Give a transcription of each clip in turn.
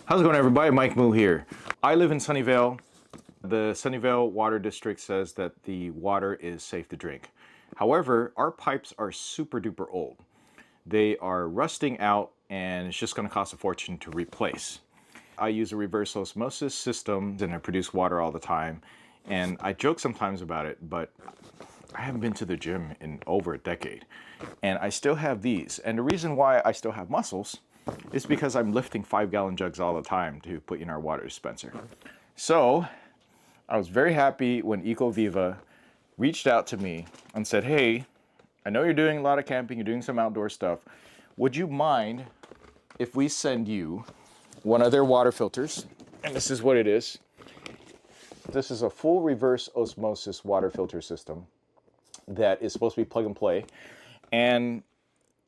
How's it going, everybody? Mike Moo here. I live in Sunnyvale. The Sunnyvale Water District says that the water is safe to drink. However, our pipes are super duper old. They are rusting out and it's just going to cost a fortune to replace. I use a reverse osmosis system and I produce water all the time. And I joke sometimes about it, but I haven't been to the gym in over a decade. And I still have these. And the reason why I still have muscles is because I'm lifting 5-gallon jugs all the time to put in our water dispenser. So I was very happy when Ecoviva reached out to me and said, hey, I know you're doing a lot of camping, you're doing some outdoor stuff. Would you mind if we send you one of their water filters? And this is what it is. This is a full reverse osmosis water filter system that is supposed to be plug and play. And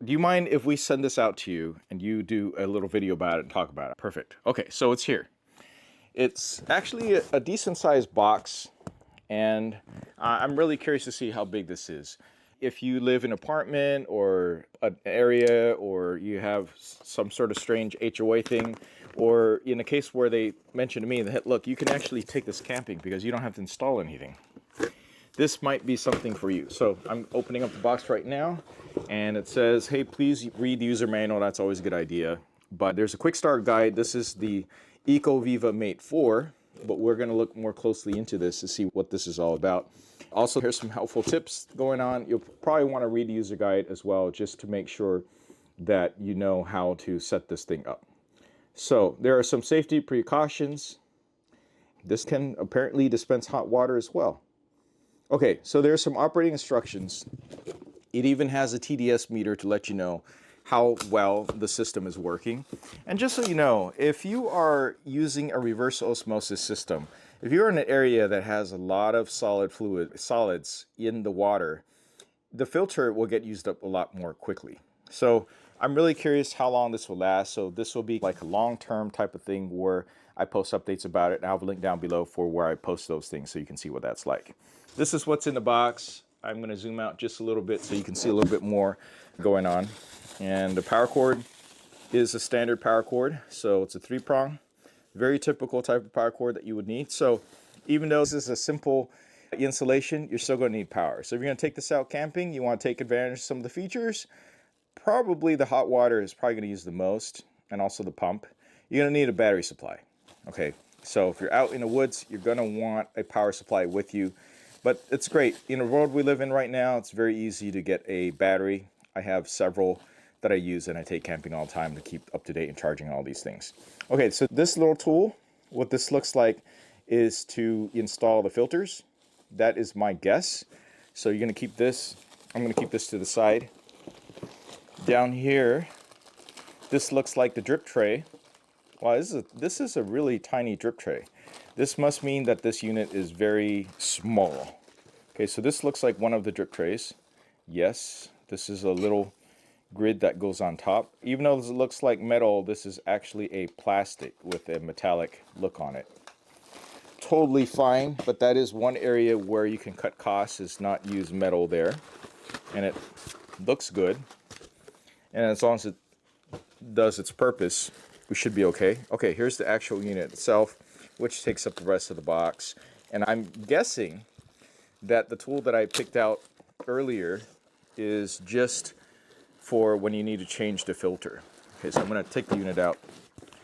do you mind if we send this out to you and you do a little video about it and talk about it? Perfect. Okay, so it's here. It's actually a decent sized box, and I'm really curious to see how big this is. If you live in an apartment or an area, or you have some sort of strange HOA thing, or in a case where they mentioned to me that, look, you can actually take this camping because you don't have to install anything. This might be something for you. So I'm opening up the box right now, and it says, hey, please read the user manual. That's always a good idea. But there's a quick start guide. This is the Ecoviva Mate 4, but we're going to look more closely into this to see what this is all about. Also, here's some helpful tips going on. You'll probably want to read the user guide as well, just to make sure that you know how to set this thing up. So there are some safety precautions. This can apparently dispense hot water as well. Okay, so there's some operating instructions. It even has a TDS meter to let you know how well the system is working. And just so you know, if you are using a reverse osmosis system, if you're in an area that has a lot of solids in the water, the filter will get used up a lot more quickly. So I'm really curious how long this will last. So this will be like a long-term type of thing where I post updates about it. And I'll have a link down below for where I post those things so you can see what that's like. This is what's in the box. I'm going to zoom out just a little bit so you can see a little bit more going on. And the power cord is a standard power cord. So it's a 3-prong, very typical type of power cord that you would need. So even though this is a simple installation, you're still going to need power. So if you're going to take this out camping, you want to take advantage of some of the features. Probably the hot water is probably going to use the most, and also the pump. You're going to need a battery supply. Okay, so if you're out in the woods, you're going to want a power supply with you. But it's great. In the world we live in right now, it's very easy to get a battery. I have several that I use and I take camping all the time to keep up to date and charging all these things. Okay, so this little tool, what this looks like is to install the filters. That is my guess. So you're going to keep this, I'm going to keep this to the side. Down here, this looks like the drip tray. Wow, this is a really tiny drip tray. This must mean that this unit is very small. Okay, so this looks like one of the drip trays. Yes, this is a little grid that goes on top. Even though this looks like metal, this is actually a plastic with a metallic look on it. Totally fine, but that is one area where you can cut costs, is not use metal there. And it looks good. And as long as it does its purpose, we should be okay. Okay, here's the actual unit itself, which takes up the rest of the box. And I'm guessing that the tool that I picked out earlier is just for when you need to change the filter. Okay, so I'm going to take the unit out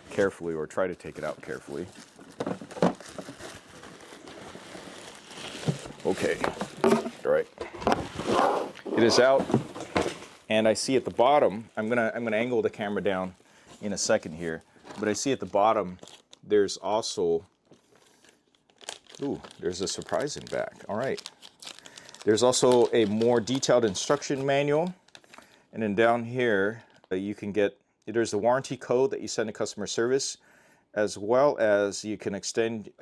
carefully, or try to take it out carefully. Okay, all right. It is out, and I see at the bottom, I'm gonna angle the camera down in a second here, but I see at the bottom there's also, ooh, there's a surprise in back. All right. There's also a more detailed instruction manual, and then down here you can get, there's a warranty code that you send to customer service, as well as you can extended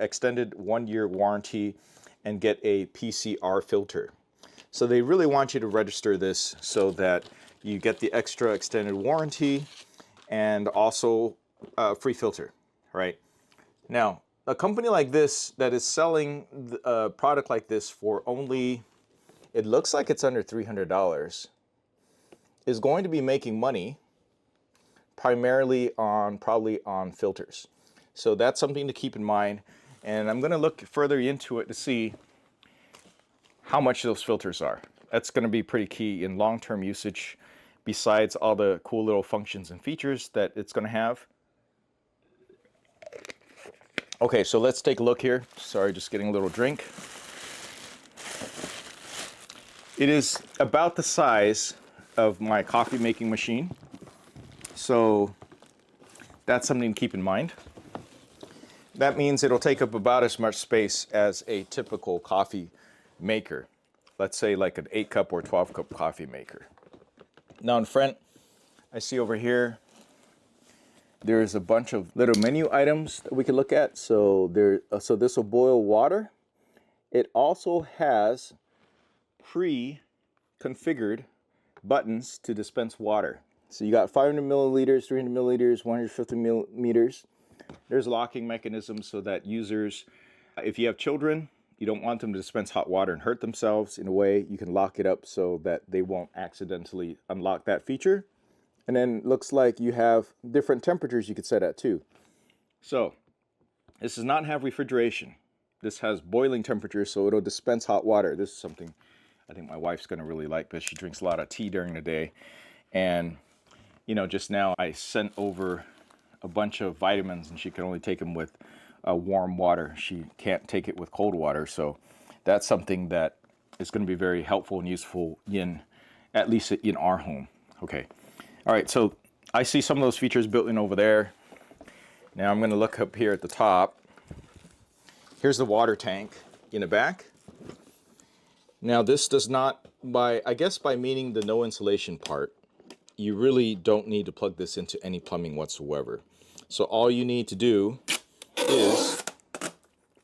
1-year warranty and get a PCR filter. So they really want you to register this so that you get the extra extended warranty and also a free filter, right? Now, a company like this that is selling a product like this for only, it looks like it's under $300, is going to be making money primarily on, probably on filters. So that's something to keep in mind. And I'm going to look further into it to see how much those filters are. That's going to be pretty key in long-term usage, besides all the cool little functions and features that it's going to have. Okay, so let's take a look here. Sorry, just getting a little drink. It is about the size of my coffee making machine. So that's something to keep in mind. That means it'll take up about as much space as a typical coffee maker. Let's say like an 8-cup or 12-cup coffee maker. Now in front, I see over here, there's a bunch of little menu items that we can look at. So this will boil water. It also has pre-configured buttons to dispense water. So you got 500 milliliters, 300 milliliters, 150 millimeters. There's locking mechanisms so that users, if you have children, you don't want them to dispense hot water and hurt themselves. In a way, you can lock it up so that they won't accidentally unlock that feature. And then it looks like you have different temperatures you could set at too. So this does not have refrigeration. This has boiling temperature, so it'll dispense hot water. This is something I think my wife's going to really like because she drinks a lot of tea during the day. And, you know, just now I sent over a bunch of vitamins and she can only take them with warm water. She can't take it with cold water. So that's something that is going to be very helpful and useful at least in our home. Okay. All right. So I see some of those features built in over there. Now I'm going to look up here at the top. Here's the water tank in the back. Now this does not, I guess by meaning the no insulation part, you really don't need to plug this into any plumbing whatsoever. So all you need to do is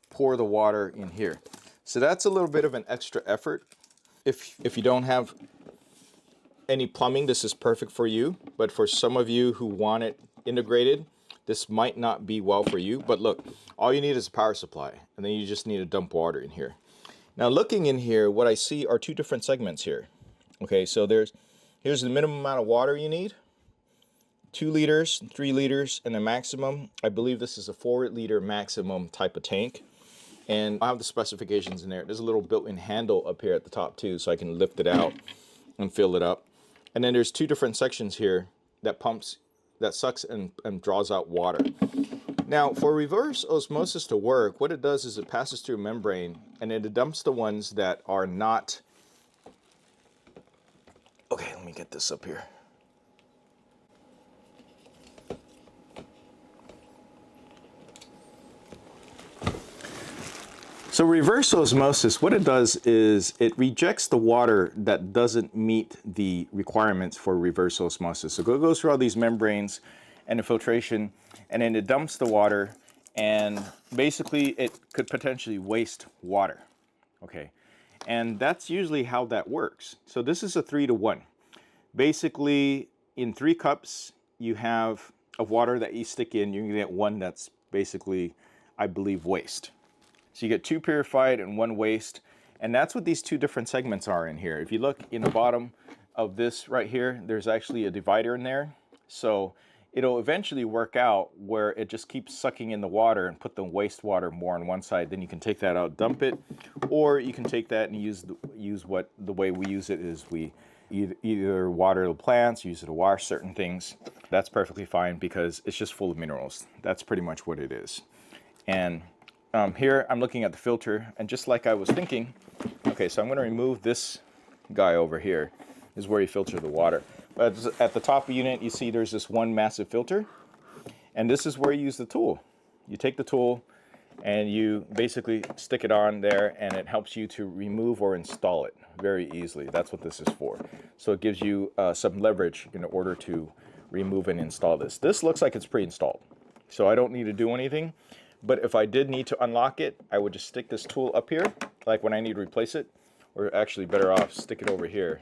pour the water in here. So that's a little bit of an extra effort. If you don't have any plumbing, this is perfect for you. But for some of you who want it integrated, this might not be well for you. But look, all you need is a power supply, and then you just need to dump water in here. Now looking in here, what I see are two different segments here. Okay, so here's the minimum amount of water you need. 2 liters, 3 liters, and a maximum. I believe this is a 4-liter maximum type of tank. And I have the specifications in there. There's a little built-in handle up here at the top too, so I can lift it out and fill it up. And then there's two different sections here that sucks and draws out water. Now, for reverse osmosis to work, what it does is it passes through a membrane and it dumps the ones that are not... Okay, let me get this up here. So reverse osmosis, what it does is it rejects the water that doesn't meet the requirements for reverse osmosis. So it goes through all these membranes and the filtration, and then it dumps the water, and basically it could potentially waste water. Okay, and that's usually how that works. So this is a 3-to-1. Basically, in 3 cups you have of water that you stick in, you're gonna get 1 that's basically, I believe, waste. So you get 2 purified and 1 waste, and that's what these 2 different segments are in here. If you look in the bottom of this right here, there's actually a divider in there. So it'll eventually work out where it just keeps sucking in the water and put the wastewater more on one side. Then you can take that out, dump it, or you can take that and use the way we use it is we either water the plants, use it to wash certain things. That's perfectly fine because it's just full of minerals. That's pretty much what it is. And here I'm looking at the filter, and just like I was thinking, okay, so I'm going to remove this guy over here. This is where you filter the water. But at the top of the unit, you see there's this one massive filter, and this is where you use the tool. You take the tool and you basically stick it on there, and it helps you to remove or install it very easily. That's what this is for. So it gives you some leverage in order to remove and install this. This looks like it's pre-installed, so I don't need to do anything. But if I did need to unlock it, I would just stick this tool up here, like when I need to replace it, or actually better off, stick it over here.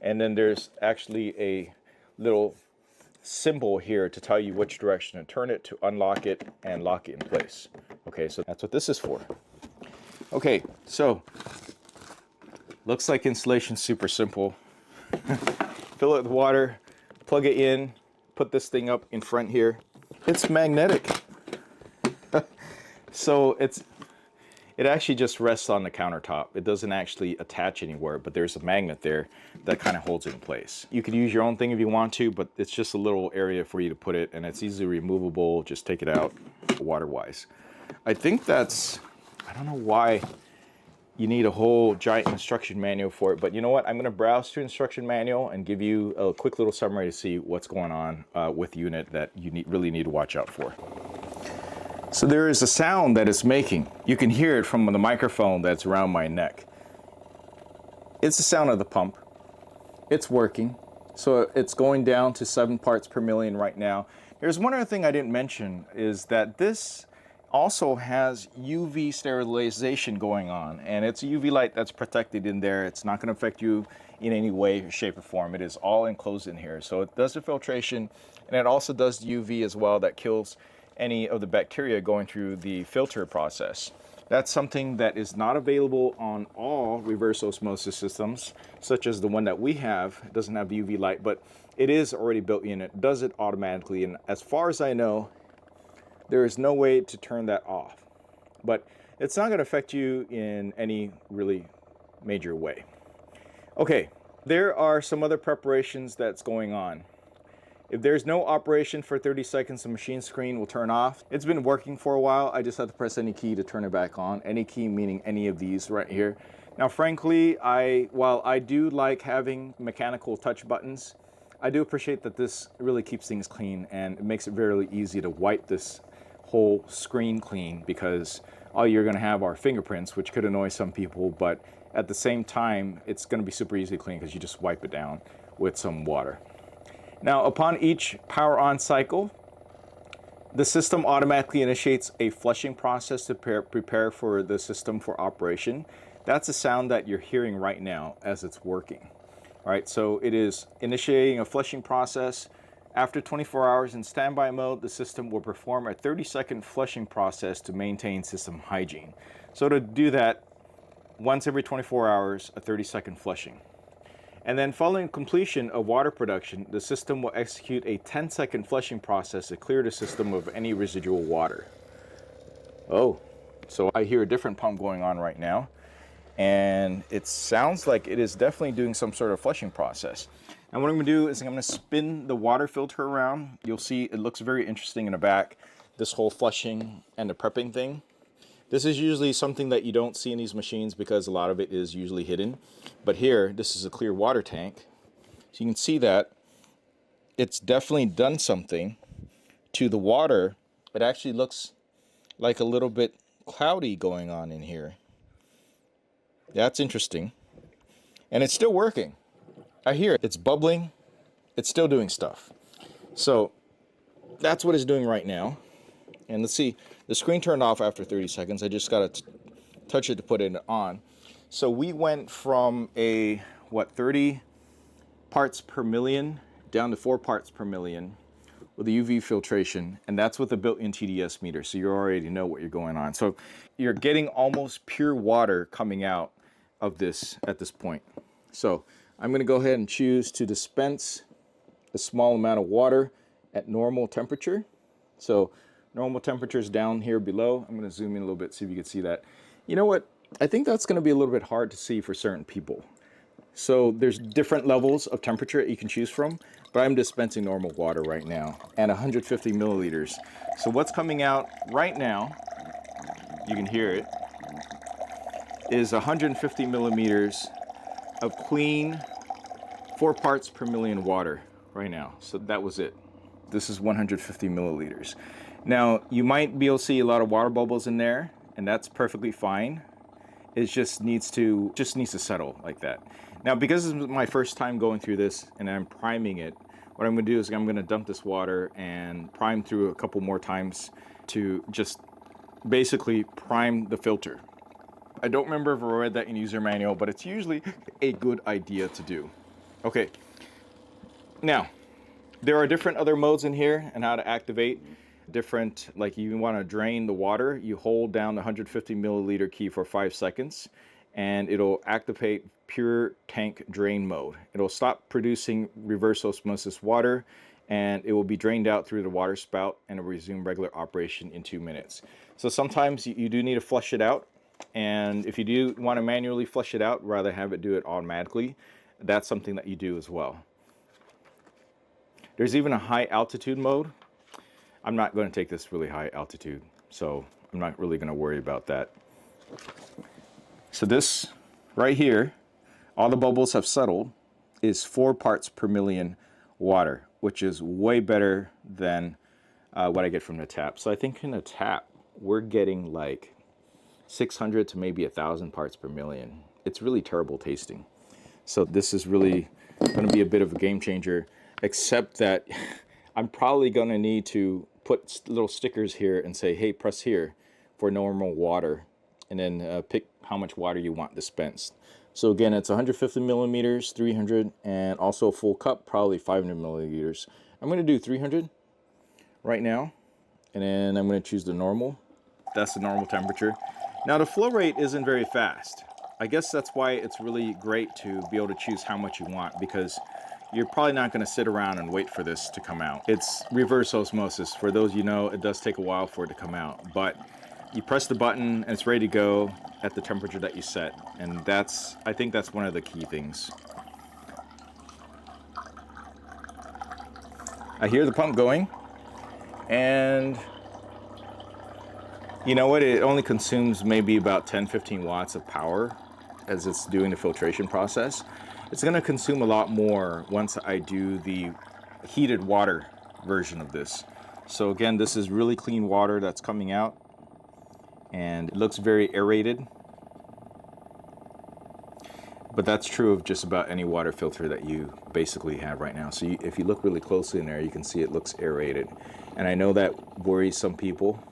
And then there's actually a little symbol here to tell you which direction to turn it to unlock it and lock it in place. Okay, so that's what this is for. Okay, so looks like installation's super simple. Fill it with water, plug it in, put this thing up in front here. It's magnetic. So it actually just rests on the countertop. It doesn't actually attach anywhere, but there's a magnet there that kind of holds it in place. You could use your own thing if you want to, but it's just a little area for you to put it, and it's easily removable. Just take it out water-wise. I think that's, I don't know why you need a whole giant instruction manual for it, but you know what? I'm going to browse through instruction manual and give you a quick little summary to see what's going on with the unit that you really need to watch out for. So there is a sound that it's making. You can hear it from the microphone that's around my neck. It's the sound of the pump. It's working. So it's going down to 7 parts per million right now. There's one other thing I didn't mention is that this also has UV sterilization going on, and it's a UV light that's protected in there. It's not going to affect you in any way, shape, or form. It is all enclosed in here. So it does the filtration, and it also does the UV as well that kills any of the bacteria going through the filter process. That's something that is not available on all reverse osmosis systems, such as the one that we have. It doesn't have the UV light, but it is already built in. It does it automatically, and as far as I know, there is no way to turn that off. But it's not going to affect you in any really major way. Okay, there are some other preparations that's going on. If there's no operation for 30 seconds, the machine screen will turn off. It's been working for a while. I just have to press any key to turn it back on. Any key meaning any of these right here. Now, frankly, while I do like having mechanical touch buttons, I do appreciate that this really keeps things clean, and it makes it very easy to wipe this whole screen clean, because all you're going to have are fingerprints, which could annoy some people, but at the same time, it's going to be super easy to clean because you just wipe it down with some water. Now, upon each power on cycle, the system automatically initiates a flushing process to prepare for the system for operation. That's the sound that you're hearing right now as it's working. All right, so it is initiating a flushing process. After 24 hours in standby mode, the system will perform a 30-second flushing process to maintain system hygiene. So to do that, once every 24 hours, a 30-second flushing. And then following completion of water production, the system will execute a 10-second flushing process to clear the system of any residual water. Oh, so I hear a different pump going on right now, and it sounds like it is definitely doing some sort of flushing process. And what I'm going to do is I'm going to spin the water filter around. You'll see it looks very interesting in the back, this whole flushing and the prepping thing. This is usually something that you don't see in these machines because a lot of it is usually hidden. But here, this is a clear water tank. So you can see that it's definitely done something to the water. It actually looks like a little bit cloudy going on in here. That's interesting. And it's still working. I hear it. It's bubbling. It's still doing stuff. So that's what it's doing right now. And let's see, the screen turned off after 30 seconds. I just got to touch it to put it on. So we went from a, 30 parts per million down to 4 parts per million with the UV filtration. And that's with a built-in TDS meter. So you already know what you're going on. So you're getting almost pure water coming out of this at this point. So I'm going to go ahead and choose to dispense a small amount of water at normal temperature. So normal temperature is down here below. I'm going to zoom in a little bit, see if you can see that. You know what? I think that's going to be a little bit hard to see for certain people. So there's different levels of temperature that you can choose from, but I'm dispensing normal water right now at 150 milliliters. So what's coming out right now, you can hear it, is 150 millimeters of clean 4 parts per million water right now. So that was it. This is 150 milliliters. Now, you might be able to see a lot of water bubbles in there, and that's perfectly fine. It just needs to settle like that. Now, because this is my first time going through this and I'm priming it, what I'm going to do is I'm going to dump this water and prime through a couple more times to just basically prime the filter. I don't remember if I read that in user manual, but it's usually a good idea to do. Okay. Now, there are different other modes in here and how to activate different, like you want to drain the water, you hold down the 150 milliliter key for 5 seconds and it'll activate pure tank drain mode. It'll stop producing reverse osmosis water and it will be drained out through the water spout and it will resume regular operation in 2 minutes. So sometimes you do need to flush it out, and if you do want to manually flush it out rather have it do it automatically, that's something that you do as well. There's even a high altitude mode. I'm not going to take this really high altitude, so I'm not really going to worry about that. So this right here, all the bubbles have settled, is 4 parts per million water, which is way better than what I get from the tap. So I think in the tap, we're getting like 600 to maybe 1,000 parts per million. It's really terrible tasting. So this is really going to be a bit of a game changer, except that I'm probably going to need to put little stickers here and say, hey, press here for normal water, and then pick how much water you want dispensed. So again, it's 150 millimeters, 300, and also a full cup, probably 500 milliliters. I'm going to do 300 right now, and then I'm going to choose the normal. That's the normal temperature. Now the flow rate isn't very fast. I guess that's why it's really great to be able to choose how much you want, because you're probably not going to sit around and wait for this to come out. It's reverse osmosis. For those you know, it does take a while for it to come out, but you press the button and it's ready to go at the temperature that you set. And I think that's one of the key things. I hear the pump going, and you know what? It only consumes maybe about 10-15 watts of power as it's doing the filtration process. It's going to consume a lot more once I do the heated water version of this. So again, this is really clean water that's coming out, and it looks very aerated. But that's true of just about any water filter that you basically have right now. So if you look really closely in there, you can see it looks aerated. And I know that worries some people,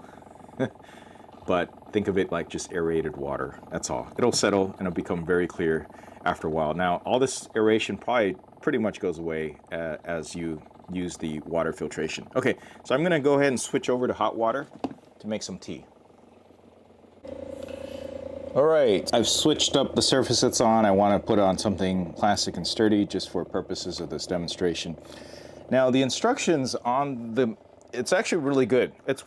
but think of it like just aerated water. That's all. It'll settle and it'll become very clear after a while. Now, all this aeration probably pretty much goes away as you use the water filtration. Okay, so I'm gonna go ahead and switch over to hot water to make some tea. All right, I've switched up the surface it's on. I wanna put on something plastic and sturdy just for purposes of this demonstration. Now, the instructions on it's actually really good. It's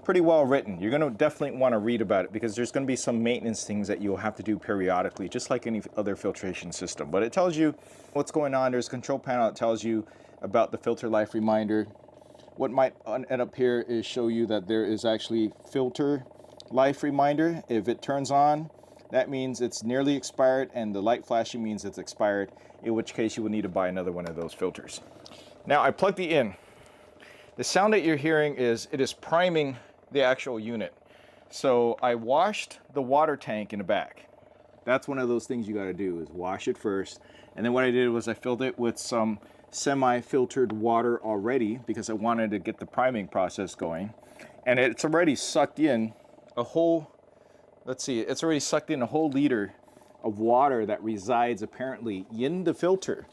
pretty well written. You're going to definitely want to read about it, because there's going to be some maintenance things that you'll have to do periodically, just like any other filtration system. But it tells you what's going on. There's a control panel that tells you about the filter life reminder. What might end up here is show you that there is actually filter life reminder. If it turns on, that means it's nearly expired, and the light flashing means it's expired, in which case you will need to buy another one of those filters. Now, I plugged it in. The sound that you're hearing is it is priming the actual unit. So I washed the water tank in the back. That's one of those things you got to do, is wash it first. And then what I did was I filled it with some semi-filtered water already, because I wanted to get the priming process going. And it's already sucked in a whole, it's already sucked in a whole liter of water that resides apparently in the filter.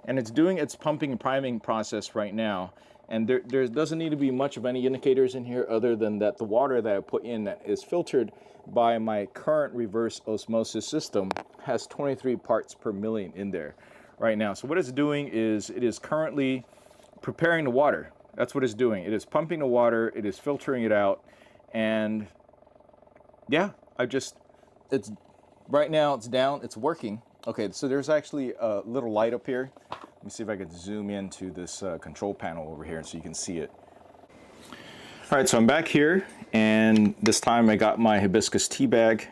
And it's doing its pumping and priming process right now. And there doesn't need to be much of any indicators in here, other than that the water that I put in that is filtered by my current reverse osmosis system has 23 parts per million in there right now. So what it's doing is it is currently preparing the water. That's what it's doing. It is pumping the water, it is filtering it out, and yeah, it's right now it's down, it's working. Okay, so there's actually a little light up here. Let me see if I can zoom into this control panel over here so you can see it. All right, so I'm back here, and this time I got my hibiscus tea bag,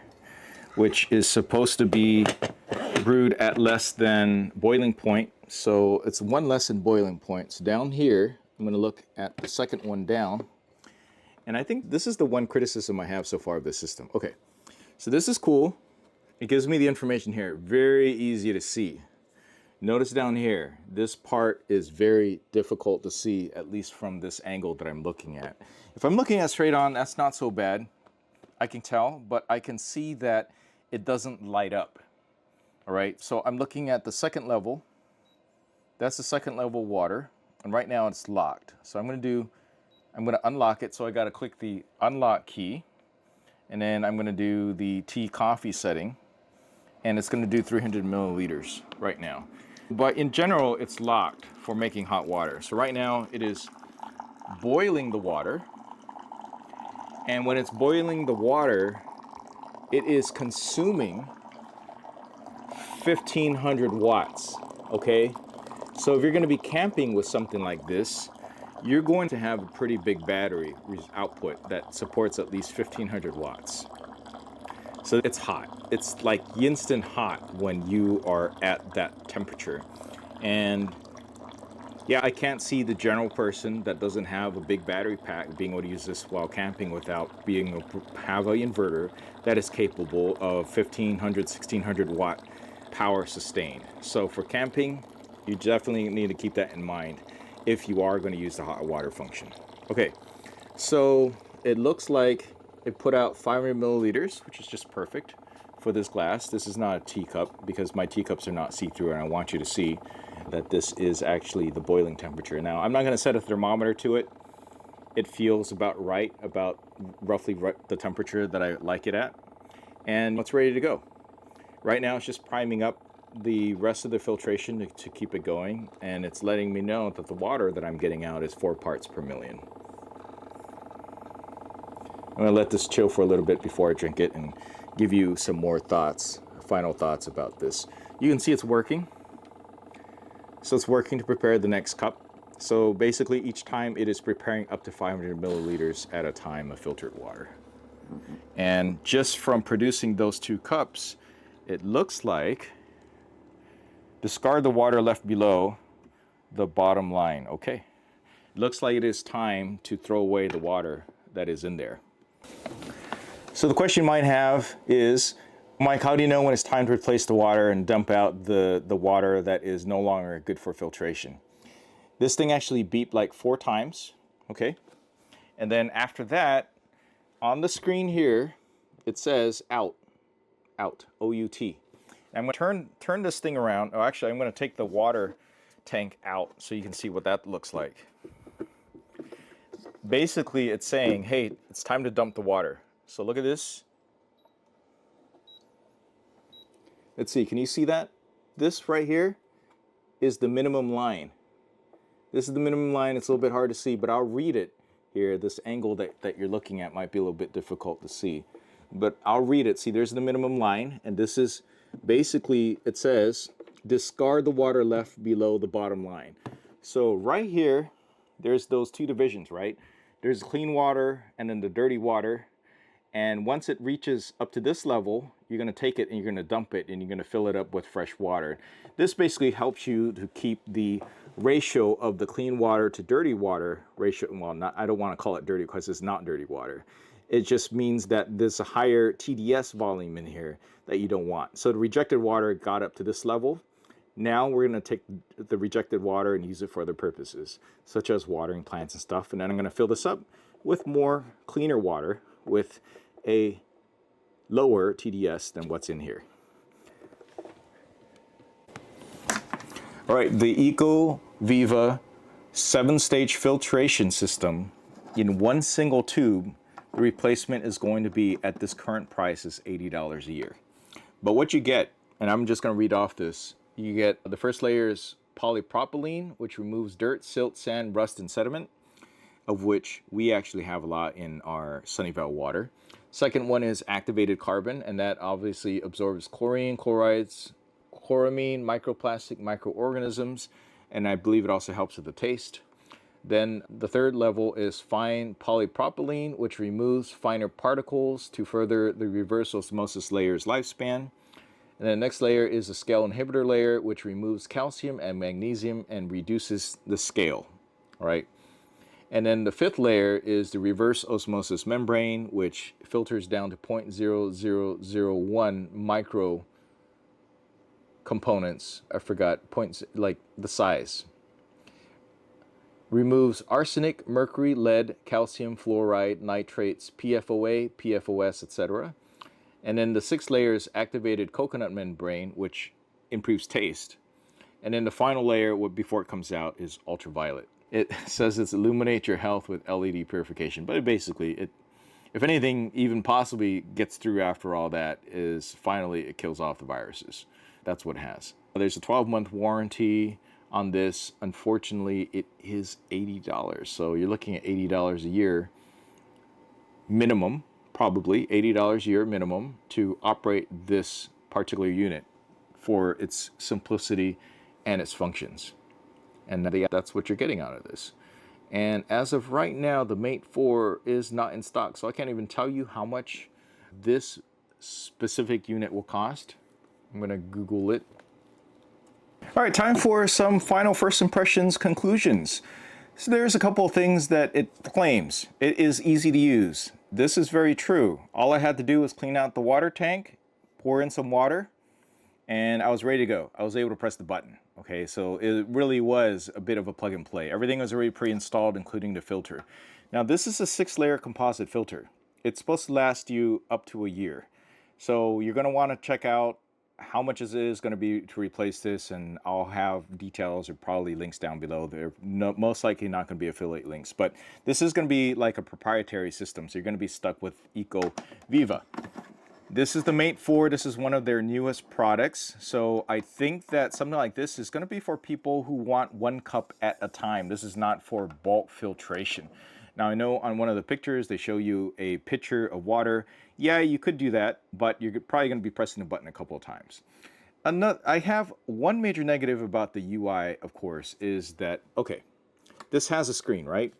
which is supposed to be brewed at less than boiling point. So it's one less than boiling point. So down here, I'm gonna look at the second one down. And I think this is the one criticism I have so far of this system. Okay, so this is cool. It gives me the information here, very easy to see. Notice down here, this part is very difficult to see, at least from this angle that I'm looking at. If I'm looking at straight on, that's not so bad. I can tell, but I can see that it doesn't light up. All right, so I'm looking at the second level. That's the second level water, and right now it's locked. So I'm gonna unlock it, so I gotta click the unlock key, and then I'm gonna do the tea coffee setting, and it's gonna do 300 milliliters right now. But in general, it's locked for making hot water. So right now it is boiling the water. And when it's boiling the water, it is consuming 1500 watts, okay? So if you're gonna be camping with something like this, you're going to have a pretty big battery output that supports at least 1500 watts. So it's hot. It's like instant hot when you are at that temperature. And yeah, I can't see the general person that doesn't have a big battery pack being able to use this while camping without being able to have an inverter that is capable of 1500, 1600 watt power sustained. So for camping, you definitely need to keep that in mind if you are going to use the hot water function. Okay, so it looks like it put out 500 milliliters, which is just perfect for this glass. This is not a teacup because my teacups are not see-through, and I want you to see that this is actually the boiling temperature. Now, I'm not going to set a thermometer to it. It feels about right, about roughly the temperature that I like it at. And it's ready to go. Right now, it's just priming up the rest of the filtration to keep it going. And it's letting me know that the water that I'm getting out is 4 parts per million. I'm going to let this chill for a little bit before I drink it and give you some more thoughts, final thoughts about this. You can see it's working. So it's working to prepare the next cup. So basically each time it is preparing up to 500 milliliters at a time of filtered water. And just from producing those 2 cups, it looks like discard the water left below the bottom line. Okay. It looks like it is time to throw away the water that is in there. So the question you might have is, Mike, how do you know when it's time to replace the water and dump out the water that is no longer good for filtration? This thing actually beeped like 4 times, okay? And then after that, on the screen here, it says out, O-U-T. I'm gonna turn this thing around. Oh, actually, I'm gonna take the water tank out so you can see what that looks like. Basically, it's saying, hey, it's time to dump the water. So look at this. Let's see, can you see that? This right here is the minimum line. This is the minimum line. It's a little bit hard to see, but I'll read it here. This angle that you're looking at might be a little bit difficult to see, but I'll read it. See, there's the minimum line, and this is basically, it says, discard the water left below the bottom line. So right here, there's those 2 divisions, right? There's clean water and then the dirty water. And once it reaches up to this level, you're going to take it and you're going to dump it and you're going to fill it up with fresh water. This basically helps you to keep the ratio of the clean water to dirty water ratio. Well, I don't want to call it dirty because it's not dirty water. It just means that there's a higher TDS volume in here that you don't want. So the rejected water got up to this level. Now we're going to take the rejected water and use it for other purposes, such as watering plants and stuff. And then I'm going to fill this up with more cleaner water with a lower TDS than what's in here. All right, the Ecoviva 7-stage filtration system in one single tube, the replacement is going to be at this current price is $80 a year. But what you get, and I'm just going to read off this, you get the first layer is polypropylene, which removes dirt, silt, sand, rust, and sediment, of which we actually have a lot in our Sunnyvale water. Second one is activated carbon, and that obviously absorbs chlorine, chlorides, chloramine, microplastic, microorganisms, and I believe it also helps with the taste. Then the third level is fine polypropylene, which removes finer particles to further the reverse osmosis layer's lifespan. And then the next layer is the scale inhibitor layer, which removes calcium and magnesium and reduces the scale, all right? And then the fifth layer is the reverse osmosis membrane, which filters down to 0.0001 micro components. I forgot, points like the size. Removes arsenic, mercury, lead, calcium, fluoride, nitrates, PFOA, PFOS, etc. And then the sixth layer is activated coconut membrane, which improves taste. And then the final layer, before it comes out, is ultraviolet. It says it's illuminate your health with LED purification, but basically, if anything even possibly gets through after all that, is finally it kills off the viruses. That's what it has. There's a 12-month warranty on this. Unfortunately, it is $80. So you're looking at $80 a year minimum, probably $80 a year minimum to operate this particular unit for its simplicity and its functions. And that's what you're getting out of this. And as of right now, the Mate 4 is not in stock, so I can't even tell you how much this specific unit will cost. I'm gonna Google it. All right, time for some final first impressions conclusions. So there's a couple of things that it claims. It is easy to use. This is very true. All I had to do was clean out the water tank, pour in some water, and I was ready to go. I was able to press the button. Okay, so it really was a bit of a plug and play. Everything was already pre-installed, including the filter. Now this is a 6-layer composite filter. It's supposed to last you up to a year. So you're gonna wanna check out how much it is going to be to replace this, and I'll have details or probably links down below. They're most likely not going to be affiliate links, but this is going to be like a proprietary system, so you're going to be stuck with Ecoviva. This is the Mate 4. This is one of their newest products, so I think that something like this is going to be for people who want 1 cup at a time. This is not for bulk filtration. Now I know on one of the pictures they show you a pitcher of water. Yeah, you could do that, but you're probably going to be pressing the button a couple of times. I have one major negative about the UI, of course, is that, okay, this has a screen, right?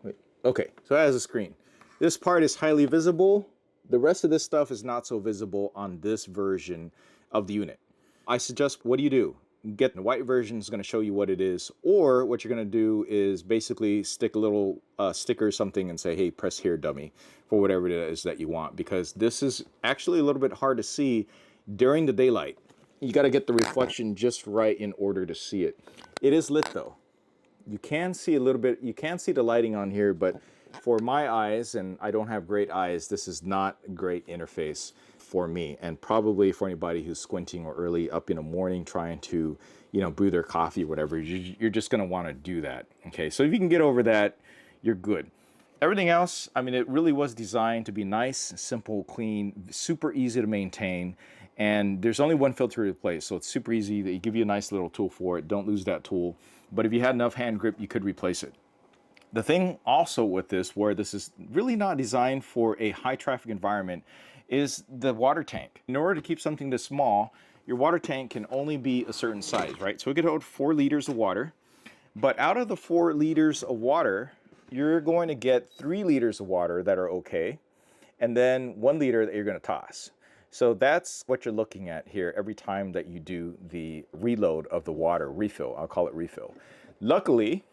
Wait, okay, so it has a screen. This part is highly visible. The rest of this stuff is not so visible on this version of the unit. I suggest, what do? Get the white version is going to show you what it is, or what you're going to do is basically stick a little sticker or something and say, hey, press here, dummy, for whatever it is that you want, because this is actually a little bit hard to see during the daylight. You got to get the reflection just right in order to see it. It is lit though. You can see a little bit, you can see the lighting on here, but for my eyes, and I don't have great eyes, this is not a great interface for me, and probably for anybody who's squinting or early up in the morning trying to, brew their coffee or whatever. You're just going to want to do that. Okay, so if you can get over that, you're good. Everything else, I mean, it really was designed to be nice, simple, clean, super easy to maintain, and there's only one filter to replace, so it's super easy. They give you a nice little tool for it. Don't lose that tool, but if you had enough hand grip, you could replace it. The thing also with this, where this is really not designed for a high traffic environment, is the water tank. In order to keep something this small, your water tank can only be a certain size, right? So it could hold 4 liters of water, but out of the 4 liters of water, you're going to get 3 liters of water that are okay, and then 1 liter that you're going to toss. So that's what you're looking at here every time that you do the reload of the water, refill. I'll call it refill. Luckily,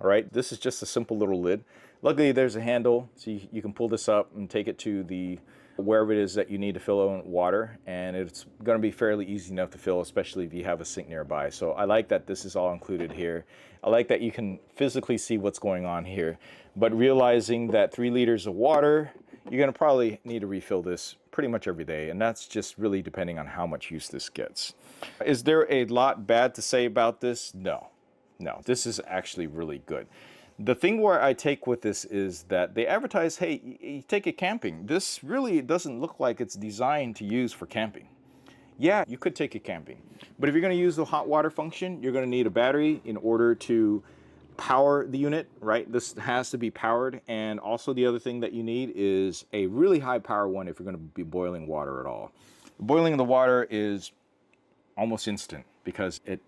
all right, this is just a simple little lid. Luckily, there's a handle, so you can pull this up and take it to the wherever it is that you need to fill in water, and it's going to be fairly easy enough to fill, especially if you have a sink nearby. So I like that this is all included here. I like that you can physically see what's going on here, but realizing that 3 liters of water, you're going to probably need to refill this pretty much every day, and that's just really depending on how much use this gets. Is there a lot bad to say about this? No. No, this is actually really good. The thing where I take with this is that they advertise, hey, you take it camping. This really doesn't look like it's designed to use for camping. Yeah, you could take it camping, but if you're going to use the hot water function, you're going to need a battery in order to power the unit, right? This has to be powered, and also the other thing that you need is a really high power one if you're going to be boiling water at all. Boiling the water is almost instant because it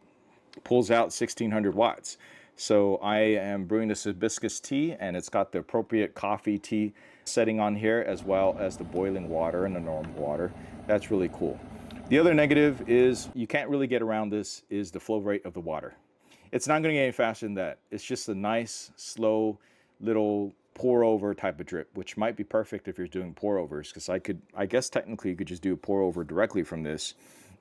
pulls out 1600 watts. So I am brewing this hibiscus tea, and it's got the appropriate coffee tea setting on here, as well as the boiling water and the normal water. That's really cool. The other negative is you can't really get around this, is the flow rate of the water. It's not going to get any faster than that. It's just a nice, slow little pour over type of drip, which might be perfect if you're doing pour overs, because I guess technically you could just do a pour over directly from this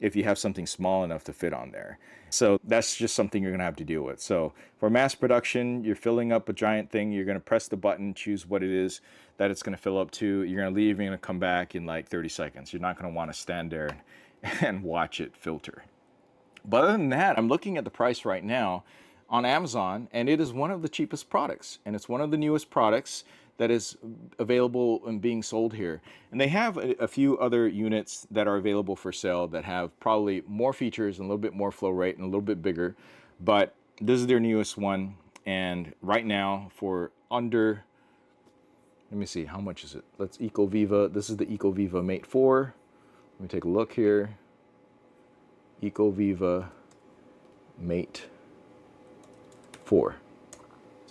if you have something small enough to fit on there. So that's just something you're gonna have to deal with. So for mass production, you're filling up a giant thing, you're gonna press the button, choose what it is that it's gonna fill up to, you're gonna leave, you're gonna come back in like 30 seconds. You're not gonna wanna stand there and watch it filter. But other than that, I'm looking at the price right now on Amazon, and it is one of the cheapest products, and it's one of the newest products. that is available and being sold here. And they have a few other units that are available for sale that have probably more features and a little bit more flow rate and a little bit bigger. But this is their newest one. And right now for under, let me see, how much is it? Let's Ecoviva. This is the Ecoviva Mate 4. Let me take a look here. Ecoviva Mate 4.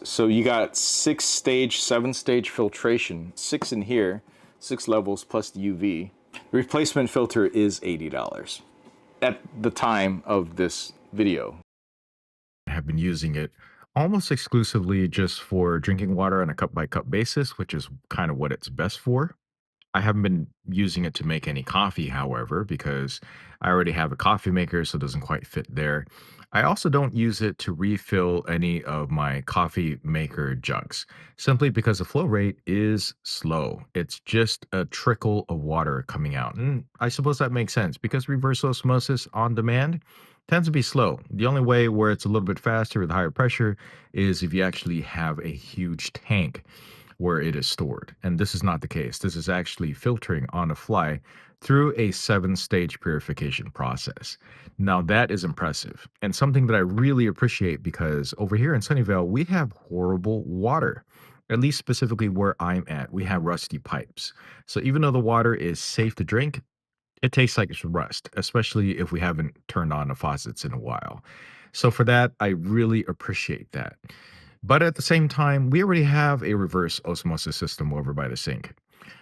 So you got 6-stage, 7-stage filtration, 6 in here, 6 levels plus the UV. The replacement filter is $80 at the time of this video. I have been using it almost exclusively just for drinking water on a cup by cup basis, which is kind of what it's best for. I haven't been using it to make any coffee, however, because I already have a coffee maker, so it doesn't quite fit there. I also don't use it to refill any of my coffee maker jugs, simply because the flow rate is slow. It's just a trickle of water coming out. And I suppose that makes sense because reverse osmosis on demand tends to be slow. The only way where it's a little bit faster with higher pressure is if you actually have a huge tank where it is stored. And this is not the case. This is actually filtering on the fly through a 7-stage purification process. Now, that is impressive and something that I really appreciate because over here in Sunnyvale, we have horrible water. At least specifically where I'm at, we have rusty pipes. So even though the water is safe to drink, it tastes like it's rust, especially if we haven't turned on the faucets in a while. So for that, I really appreciate that. But at the same time, we already have a reverse osmosis system over by the sink.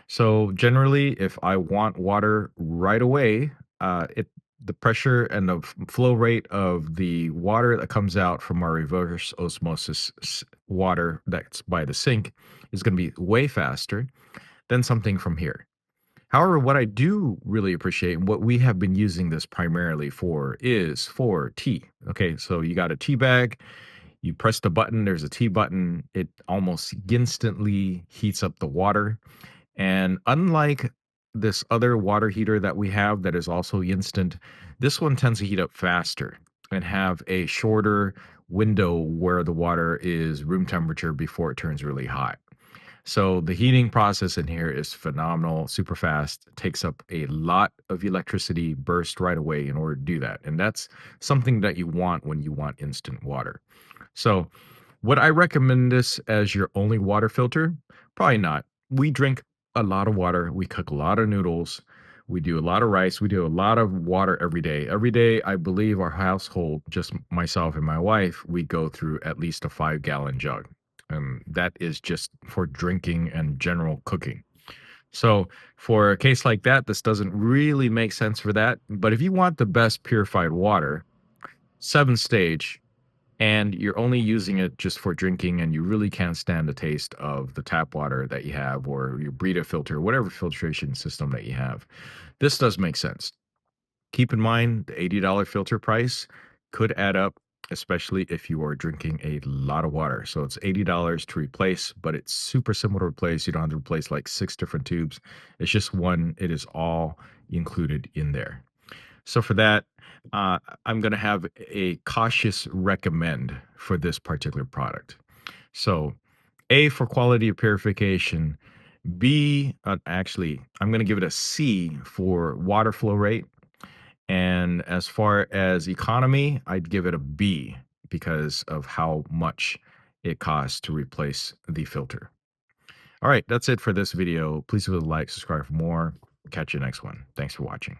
So generally, if I want water right away, the pressure and the flow rate of the water that comes out from our reverse osmosis water that's by the sink is going to be way faster than something from here. However, what I do really appreciate and what we have been using this primarily for is for tea. Okay, so you got a tea bag, you press the button, there's a tea button, it almost instantly heats up the water. And unlike this other water heater that we have that is also instant, this one tends to heat up faster and have a shorter window where the water is room temperature before it turns really hot. So the heating process in here is phenomenal, super fast, takes up a lot of electricity burst right away in order to do that. And that's something that you want when you want instant water. So would I recommend this as your only water filter? Probably not. We drink a lot of water, we cook a lot of noodles, we do a lot of rice, we do a lot of water every day. Every day, I believe our household, just myself and my wife, we go through at least a 5-gallon jug. And that is just for drinking and general cooking. So, for a case like that, this doesn't really make sense for that. But if you want the best purified water, 7-stage, and you're only using it just for drinking and you really can't stand the taste of the tap water that you have or your Brita filter, whatever filtration system that you have, this does make sense. Keep in mind the $80 filter price could add up, especially if you are drinking a lot of water. So it's $80 to replace, but it's super simple to replace. You don't have to replace like 6 different tubes. It's just one, it is all included in there. So for that, I'm going to have a cautious recommend for this particular product. So, A for quality of purification. B, actually, I'm going to give it a C for water flow rate. And as far as economy, I'd give it a B because of how much it costs to replace the filter. All right, that's it for this video. Please leave a like, subscribe for more. Catch you next one. Thanks for watching.